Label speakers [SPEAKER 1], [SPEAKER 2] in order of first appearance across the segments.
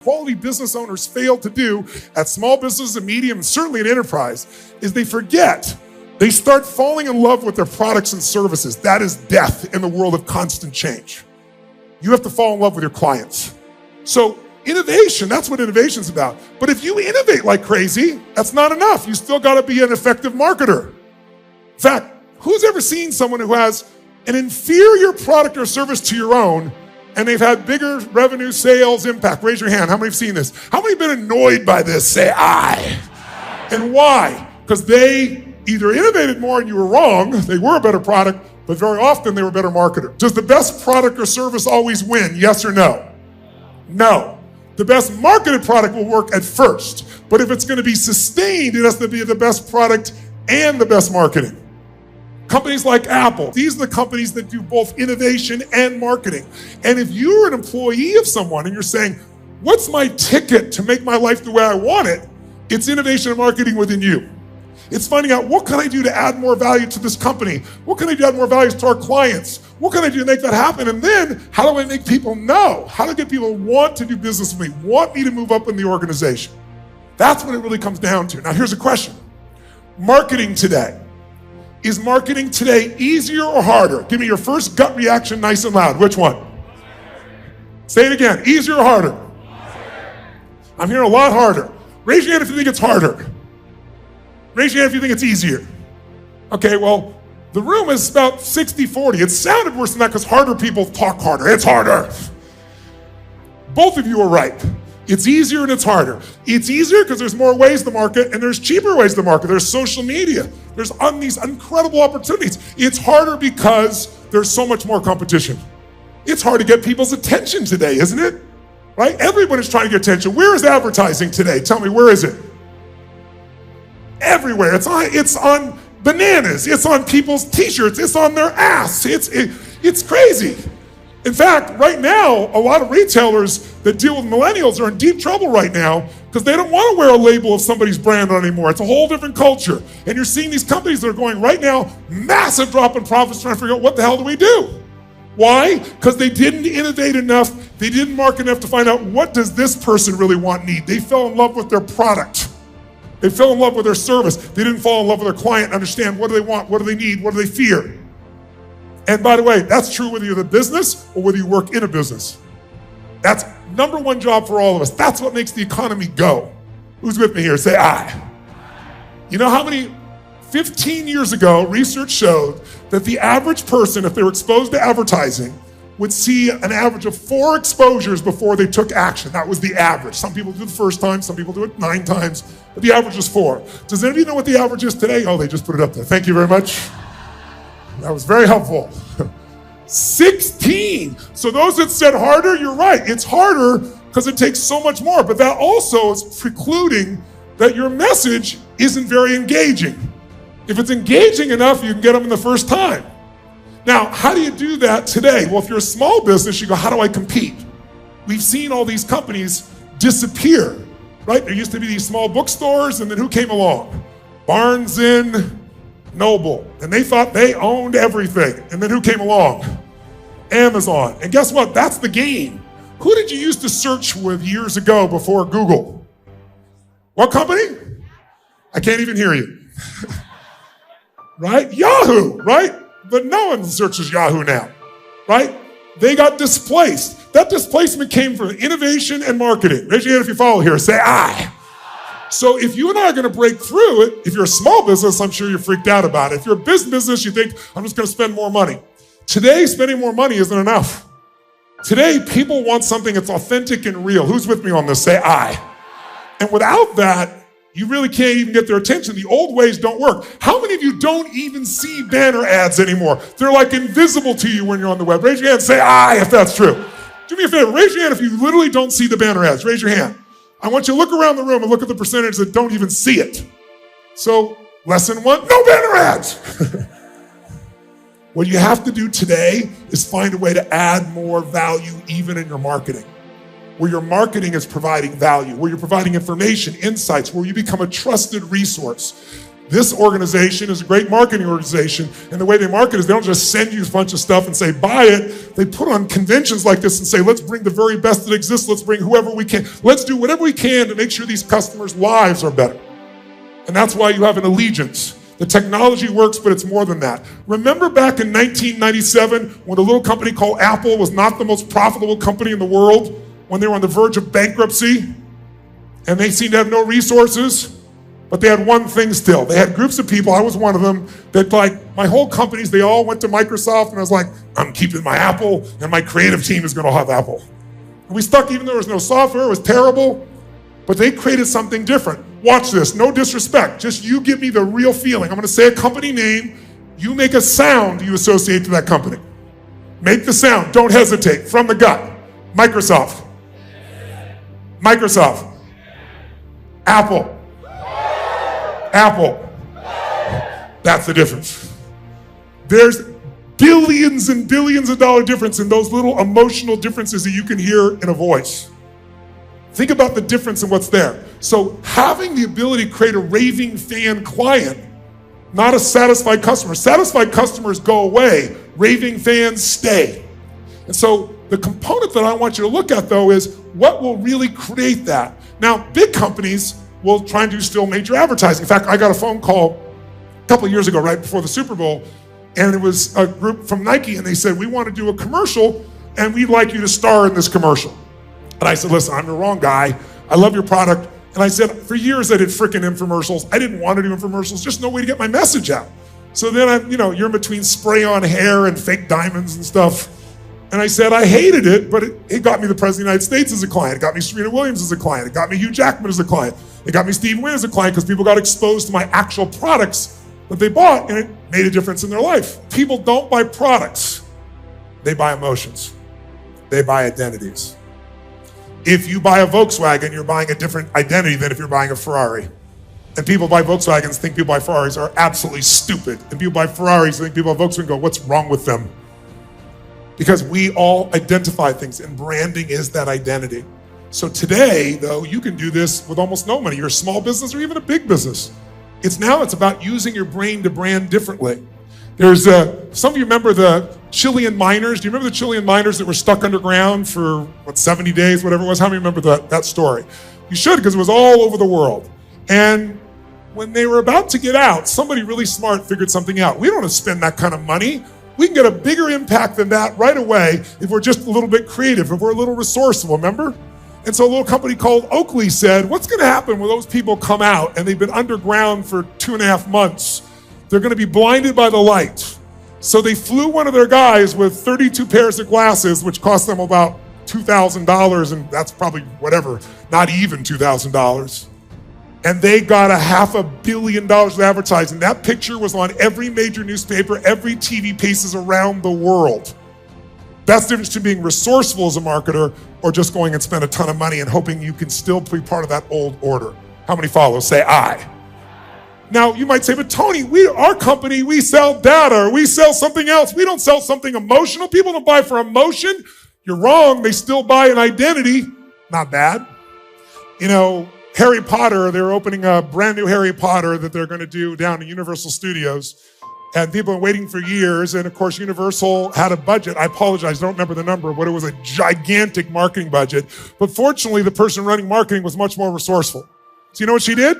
[SPEAKER 1] Quality business owners fail to do at small business and medium, and certainly in enterprise, is they forget. They start falling in love with their products and services. That is death in the world of constant change. You have to fall in love with your clients. So innovation, that's what innovation's about. But if you innovate like crazy, that's not enough. You still gotta be an effective marketer. In fact, who's ever seen someone who has an inferior product or service to your own and they've had bigger revenue, sales, impact? Raise your hand. How many have seen this? How many have been annoyed by this? Say I. And why? Because they either innovated more and you were wrong, they were a better product, but very often they were a better marketer. Does the best product or service always win? Yes or no? No. The best marketed product will work at first, but if it's going to be sustained, it has to be the best product and the best marketing. Companies like Apple, these are the companies that do both innovation and marketing. And if you're an employee of someone and you're saying, what's my ticket to make my life the way I want it? It's innovation and marketing within you. It's finding out, what can I do to add more value to this company? What can I do to add more value to our clients? What can I do to make that happen? And then, how do I make people know? How do I get people to want to do business with me, want me to move up in the organization? That's what it really comes down to. Now, here's a question. Marketing today. Is marketing today easier or harder? Give me your first gut reaction nice and loud. Which one? Say it again. Easier or harder? I'm hearing a lot harder. Raise your hand if you think it's harder. Raise your hand if you think it's easier. Okay, well, the room is about 60-40. It sounded worse than that because harder people talk harder. It's harder. Both of you are right. It's easier and it's harder. It's easier because there's more ways to market and there's cheaper ways to market. There's social media. There's these incredible opportunities. It's harder because there's so much more competition. It's hard to get people's attention today, isn't it? Right? Everyone is trying to get attention. Where is advertising today? Tell me, where is it? Everywhere. It's on bananas. It's on people's t-shirts. It's on their ass. It's crazy. In fact, right now, a lot of retailers that deal with millennials are in deep trouble right now because they don't want to wear a label of somebody's brand on anymore. It's a whole different culture. And you're seeing these companies that are going right now, massive drop in profits, trying to figure out what the hell do we do? Why? Because they didn't innovate enough. They didn't market enough to find out, what does this person really want, need? They fell in love with their product. They fell in love with their service. They didn't fall in love with their client and understand, what do they want? What do they need? What do they fear? And by the way, that's true whether you're the business or whether you work in a business. That's number one job for all of us. That's what makes the economy go. Who's with me here? Say I. You know how many, 15 years ago, research showed that the average person, if they were exposed to advertising, would see an average of 4 exposures before they took action. That was the average. Some people do it the first time, some people do it 9 times, but the average is 4. Does anybody know what the average is today? Oh, they just put it up there. Thank you very much. That was very helpful. 16. So those that said harder, you're right. It's harder because it takes so much more, but that also is precluding that your message isn't very engaging. If it's engaging enough, you can get them in the first time. Now, how do you do that today? Well, if you're a small business, you go, how do I compete? We've seen all these companies disappear, right? There used to be these small bookstores, and then who came along? Barnes and Noble, and they thought they owned everything. And then who came along? Amazon. And guess what? That's the game. Who did you used to search with years ago before Google? What company? I can't even hear you. Right? Yahoo, right? But no one searches Yahoo now, right? They got displaced. That displacement came from innovation and marketing. Raise your hand if you follow here. Say I. So if you and I are going to break through it, if you're a small business, I'm sure you're freaked out about it. If you're a business, you think, I'm just going to spend more money. Today, spending more money isn't enough. Today, people want something that's authentic and real. Who's with me on this? Say I. And without that, you really can't even get their attention. The old ways don't work. How many of you don't even see banner ads anymore? They're like invisible to you when you're on the web. Raise your hand, say I if that's true. Do me a favor, raise your hand if you literally don't see the banner ads. Raise your hand. I want you to look around the room and look at the percentage that don't even see it. So, lesson 1, no banner ads. What you have to do today is find a way to add more value even in your marketing. Where your marketing is providing value, where you're providing information, insights, where you become a trusted resource. This organization is a great marketing organization, and the way they market is they don't just send you a bunch of stuff and say, buy it. They put on conventions like this and say, let's bring the very best that exists. Let's bring whoever we can. Let's do whatever we can to make sure these customers' lives are better. And that's why you have an allegiance. The technology works, but it's more than that. Remember back in 1997 when a little company called Apple was not the most profitable company in the world, when they were on the verge of bankruptcy, and they seemed to have no resources? But they had one thing still. They had groups of people, I was one of them, that like my whole companies, they all went to Microsoft, and I was like, I'm keeping my Apple, and my creative team is gonna have Apple. And we stuck even though there was no software, it was terrible, but they created something different. Watch this, no disrespect, just you give me the real feeling. I'm gonna say a company name, you make a sound you associate to that company. Make the sound, don't hesitate, from the gut. Microsoft. Microsoft. Apple. Apple. That's the difference. There's billions and billions of dollar difference in those little emotional differences that you can hear in a voice. Think about the difference in what's there. So having the ability to create a raving fan client, not a satisfied customer. Satisfied customers go away, raving fans stay. And so the component that I want you to look at though is what will really create that. Now, big companies will try and do still major advertising. In fact, I got a phone call a couple of years ago, right before the Super Bowl, and it was a group from Nike, and they said, we want to do a commercial, and we'd like you to star in this commercial. And I said, listen, I'm the wrong guy. I love your product. And I said, for years I did frickin' infomercials. I didn't want to do infomercials, just no way to get my message out. So then you're in between spray on hair and fake diamonds and stuff. And I said, I hated it, but it got me the President of the United States as a client. It got me Serena Williams as a client. It got me Hugh Jackman as a client. It got me Steve Wynn as a client because people got exposed to my actual products that they bought, and it made a difference in their life. People don't buy products. They buy emotions. They buy identities. If you buy a Volkswagen, you're buying a different identity than if you're buying a Ferrari. And people buy Volkswagens, think people buy Ferraris are absolutely stupid. And people buy Ferraris, think people buy Volkswagen, go, what's wrong with them? Because we all identify things, and branding is that identity. So today, though, you can do this with almost no money. You're a small business or even a big business. It's about using your brain to brand differently. There's some of you remember the Chilean miners. Do you remember the Chilean miners that were stuck underground for 70 days, whatever it was? How many remember that story? You should, because it was all over the world. And when they were about to get out, somebody really smart figured something out. We don't want to spend that kind of money. We can get a bigger impact than that right away if we're just a little bit creative, if we're a little resourceful, remember? And so a little company called Oakley said, what's gonna happen when those people come out and they've been underground for 2.5 months? They're gonna be blinded by the light. So they flew one of their guys with 32 pairs of glasses, which cost them about $2,000, and that's probably whatever, not even $2,000. And they got $500 million of advertising. That picture was on every major newspaper, every TV pieces around the world. That's the difference between being resourceful as a marketer or just going and spend a ton of money and hoping you can still be part of that old order. How many follow? Say I. Now, you might say, but Tony, our company, we sell data, or we sell something else. We don't sell something emotional. People don't buy for emotion. You're wrong. They still buy an identity. Not bad. Harry Potter, they're opening a brand new Harry Potter that they're going to do down at Universal Studios. And people have been waiting for years. And of course, Universal had a budget. I apologize, I don't remember the number, but it was a gigantic marketing budget. But fortunately, the person running marketing was much more resourceful. So you know what she did?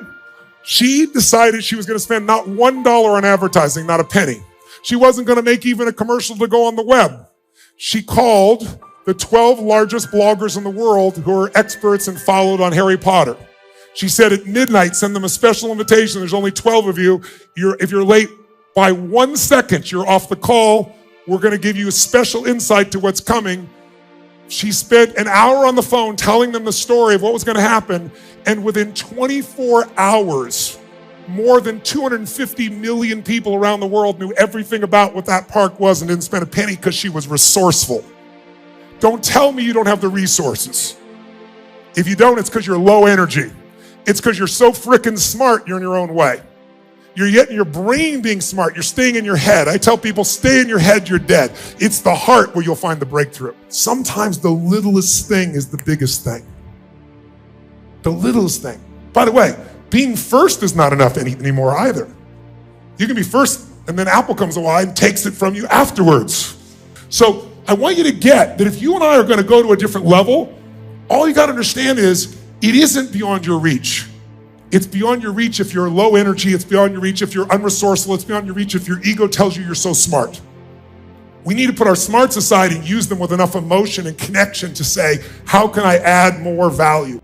[SPEAKER 1] She decided she was going to spend not $1 on advertising, not a penny. She wasn't going to make even a commercial to go on the web. She called the 12 largest bloggers in the world who are experts and followed on Harry Potter. She said at midnight, send them a special invitation. There's only 12 of you. If you're late by 1 second, you're off the call. We're going to give you a special insight to what's coming. She spent an hour on the phone telling them the story of what was going to happen. And within 24 hours, more than 250 million people around the world knew everything about what that park was and didn't spend a penny because she was resourceful. Don't tell me you don't have the resources. If you don't, it's because you're low energy. It's because you're so frickin' smart, you're in your own way. You're yet in your brain being smart. You're staying in your head. I tell people, stay in your head, you're dead. It's the heart where you'll find the breakthrough. Sometimes the littlest thing is the biggest thing. The littlest thing. By the way, being first is not enough anymore either. You can be first, and then Apple comes along and takes it from you afterwards. So I want you to get that if you and I are gonna go to a different level, all you gotta understand is it isn't beyond your reach. It's beyond your reach if you're low energy, it's beyond your reach if you're unresourceful, it's beyond your reach if your ego tells you you're so smart. We need to put our smarts aside and use them with enough emotion and connection to say, how can I add more value?